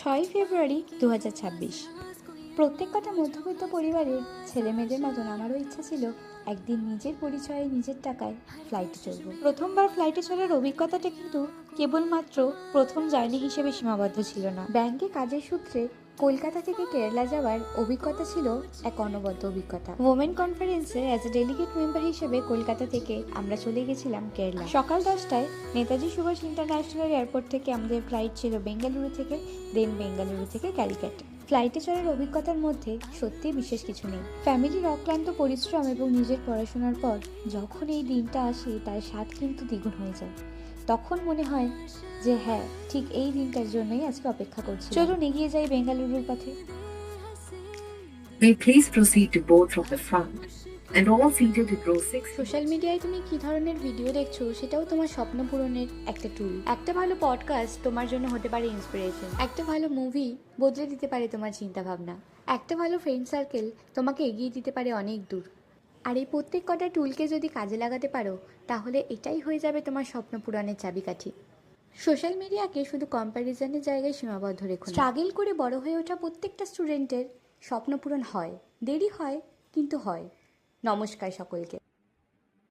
6 ফেব্রুয়ারি 2026। প্রত্যেক কটা মধ্যবিত্ত পরিবারের ছেলে মেয়েদের মতন আমারও ইচ্ছা ছিল একদিন নিজের পরিচয়ে নিজের টাকায় ফ্লাইটে চড়ব। প্রথমবার ফ্লাইটে চড়ার অভিজ্ঞতাটা কিন্তু কেবলমাত্র প্রথম জার্নি হিসেবে সীমাবদ্ধ ছিল না। ব্যাংকে কাজের সূত্রে কলকাতা থেকে কেরালা যাওয়ার অভিজ্ঞতা ছিল এক অনবদ্য অভিজ্ঞতা। ওমেন কনফারেন্সে অ্যাজ এ ডেলিগেট মেম্বার হিসেবে কলকাতা থেকে আমরা চলে গেছিলাম কেরালা। সকাল 10টায় নেতাজি সুভাষ ইন্টারন্যাশনাল এয়ারপোর্ট থেকে আমাদের ফ্লাইট ছিল বেঙ্গালুরু থেকে, দেন বেঙ্গালুরু থেকে ক্যালিকাট। ফ্লাইটে চড়ার অভিজ্ঞতার মধ্যে সত্যিই বিশেষ কিছু নেই। ফ্যামিলির অক্লান্ত পরিশ্রম এবং নিজের পড়াশোনার পর যখন এই দিনটা আসে তার স্বাদ কিন্তু দ্বিগুণ হয়ে যায়। তখন মনে হয় যে হ্যাঁ, ঠিক এই দিনটার জন্যই আজকে অপেক্ষা করছি। চলুন এগিয়ে যাই বেঙ্গালুরুর পথে। May please proceed to board from the front and all seated in row 6. Social মিডিয়ায় তুমি কি ধরনের ভিডিও দেখছো সেটাও তোমার স্বপ্ন পূরণের একটা টুল। একটা ভালো পডকাস্ট তোমার জন্য হতে পারে ইন্সপিরেশন। একটা ভালো মুভি বদলে দিতে পারে তোমার চিন্তা ভাবনা। একটা ভালো ফ্রেন্ড সার্কেল তোমাকে এগিয়ে দিতে পারে অনেক দূর। আর এই প্রত্যেক কটা টুলকে যদি কাজে লাগাতে পারো তাহলে এটাই হয়ে যাবে তোমার স্বপ্ন পূরণের চাবিকাঠি। সোশ্যাল মিডিয়াকে শুধু কম্প্যারিজনের জায়গায় সীমাবদ্ধ রেখো। স্ট্রাগল করে বড় হয়ে ওঠা প্রত্যেকটা স্টুডেন্টের স্বপ্ন পূরণ হয়, দেরি হয় কিন্তু হয়। নমস্কার সকলকে।